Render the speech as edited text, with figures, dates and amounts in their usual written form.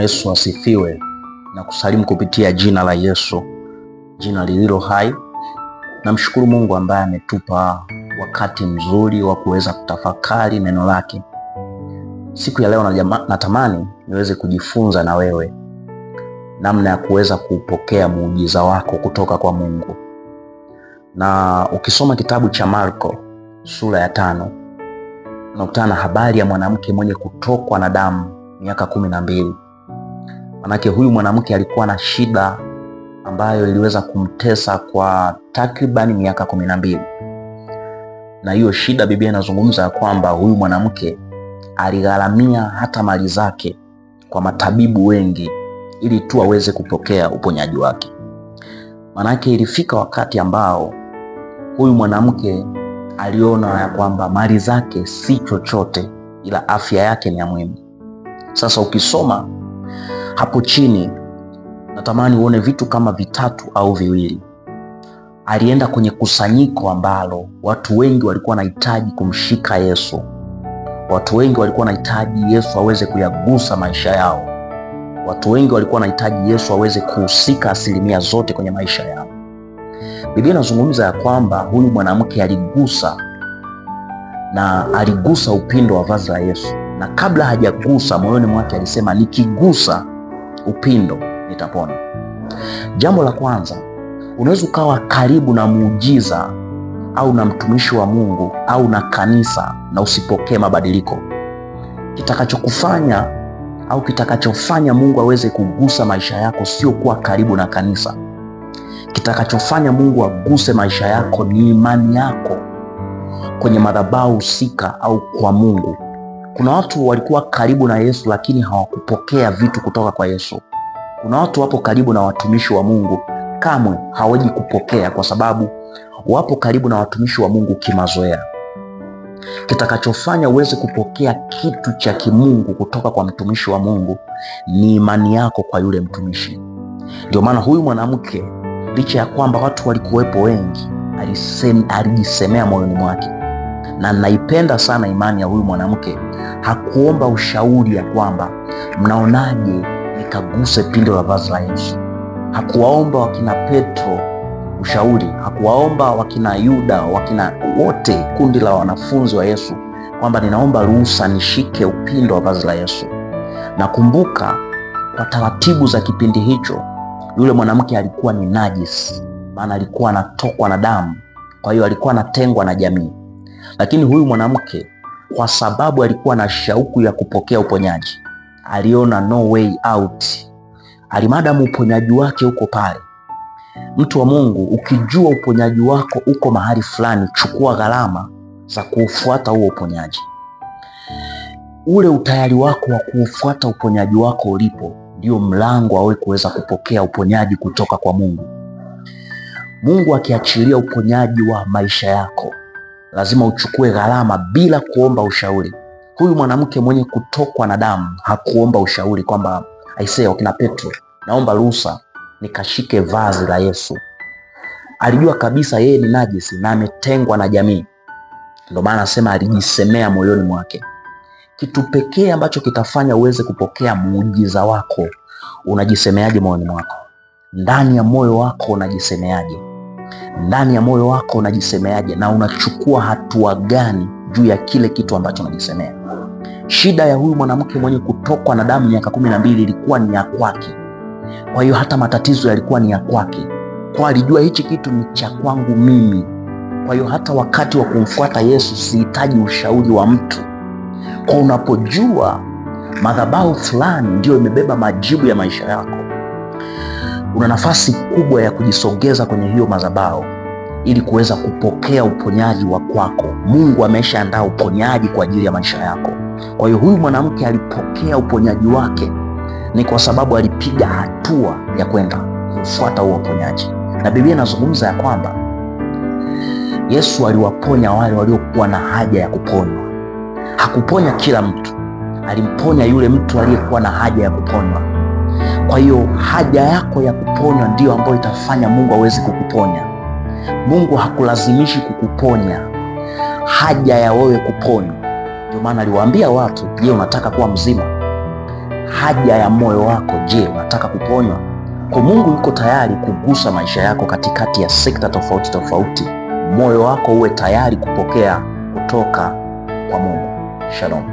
Yesu asifiwe na kusalimu kupitia jina la Yesu, jina lililo hai. Namshukuru Mungu ambaye ametupa wakati mzuri wa kuweza kutafakari neno lake. Siku ya leo natamani niweze kujifunza na wewe namna ya kuweza kupokea muujiza wako kutoka kwa Mungu. Na ukisoma kitabu cha Marko sura ya 5, unakutana na habari ya mwanamke mwenye kutokwa na damu miaka 12. Manake huyu mwanamke alikuwa na shida ambayo iliweza kumtesa kwa takriban miaka 12. Na hiyo shida Biblia inazungumza kwamba huyu mwanamke aligharamia hata mali zake kwa matabibu wengi ili tu aweze kupokea uponyaji wake. Manake ilifika wakati ambao huyu mwanamke aliona ya kwamba mali zake si chochote, ila afya yake ni ya muhimu. Sasa ukisoma hapo chini, natamani uone vitu kama vitatu au viwili. Alienda kwenye kusanyiko ambalo watu wengi walikuwa wanahitaji kumshika Yesu. Watu wengi walikuwa wanahitaji Yesu aweze kuyagusa maisha yao. Watu wengi walikuwa wanahitaji Yesu aweze kuhusika asilimia zote kwenye maisha yao. Biblia inazungumza ya kwamba huyu mwanamke aligusa upindo wa vazi la Yesu. Na kabla hajagusa, moyoni mwake alisema, nikigusa upindo nitapona. Jambo la kwanza, unaweza ukawa karibu na muujiza au na mtumishi wa Mungu au na kanisa na usipokee mabadiliko. Kitakachokufanya au kitakachofanya Mungu aweze kugusa maisha yako sio kuwa karibu na kanisa. Kitakachofanya Mungu aguse maisha yako ni imani yako kwenye madhabahu husika au kwa Mungu. Kuna watu walikuwa karibu na Yesu lakini hawakupokea vitu kutoka kwa Yesu. Kuna watu wapo karibu na watumishi wa Mungu kamwe hawaji kupokea kwa sababu wapo karibu na watumishi wa Mungu kimazoea. Kitakachofanya uweze kupokea kitu cha kimungu kutoka kwa mtumishi wa Mungu ni imani yako kwa yule mtumishi. Ndio maana huyu mwanamke, licha ya kwamba watu walikuwepo wengi, alijisemea moyoni mwake. Na naipenda sana imani ya huyu mwanamke. Hakuomba ushauri ya kwamba mnaonaje nikaguse pindo la vazi la Yesu. Hakuwaomba wakina Petro ushauri. Hakuwaomba wakina Yuda, wakina wote kundi la wanafunzi wa Yesu kwamba ninaomba ruhusa nishike upindo wa vazi la Yesu. Nakumbuka kwa taratibu za kipindi hicho, yule mwanamke alikuwa ni najisi, maana alikuwa anatokwa na damu. Kwa hiyo alikuwa anatengwa na jamii. Lakini huyu mwanamke, kwa sababu alikuwa na shauku ya kupokea uponyaji, aliona no way out. Alimadamu uponyaji wake uko pale. Mtu wa Mungu, ukijua uponyaji wako uko mahali fulani, chukua gharama za kuufuata huo uponyaji. Ule utayari wako wa kuufuata uponyaji wako ulipo ndio mlango awe kuweza kupokea uponyaji kutoka kwa Mungu. Mungu akiachilia uponyaji wa maisha yako, lazima uchukue gharama bila kuomba ushauri. Huyu mwanamke mwenye kutokwa na damu hakuomba ushauri kwamba aisee, wakina Petro, naomba ruhusa nikashike vazi la Yesu. Alijua kabisa yeye ni najisi na ametengwa na jamii. Ndio maana anasema alijisemea moyoni mwake. Kitu pekee ambacho kitafanya uweze kupokea muujiza wako, unajisemeaje moyoni mwako? Ndani ya moyo wako unajisemeaje? Ndani ya moyo wako unajisemeaje, na unachukua hatua gani juu ya kile kitu ambacho unajisemea? Shida ya huyu mwanamke mwenye kutokwa na damu miaka 12 ilikuwa ni ya kwake. Kwa hiyo hata matatizo yalikuwa ni ya kwake. Kwa alijua hichi kitu ni cha kwangu mimi. Kwa hiyo hata wakati wa kumfuata Yesu sihitaji ushauri wa mtu. Kwa unapojua madhabahu fulani ndio imebeba majibu ya maisha yako, una nafasi kubwa ya kujisogeza kwenye hiyo madhabahu ili kuweza kupokea uponyaji wa kwako. Mungu ameshaandaa uponyaji kwa ajili ya maisha yako. Kwa hiyo huyu mwanamke alipokea uponyaji wake ni kwa sababu alipiga hatua ya kwenda kufuata huo uponyaji. Na Biblia inazungumza ya kwamba Yesu aliwaponya wale waliokuwa na haja ya kuponywa. Hakuponya kila mtu, alimponya yule mtu aliyekuwa na haja ya kuponywa. Kwa hiyo haja yako ya kuponywa ndio ambayo itafanya Mungu aweze kukuponya. Mungu hakulazimishi kukuponya, haja ya wewe kuponywa. Ndio maana aliwaambia watu, je, unataka kuwa mzima? haja ya moyo wako. Je, unataka kuponywa? Kwa Mungu yuko tayari kugusa maisha yako katikati ya sekta tofauti tofauti. Moyo wako uwe tayari kupokea kutoka kwa Mungu. Shalom.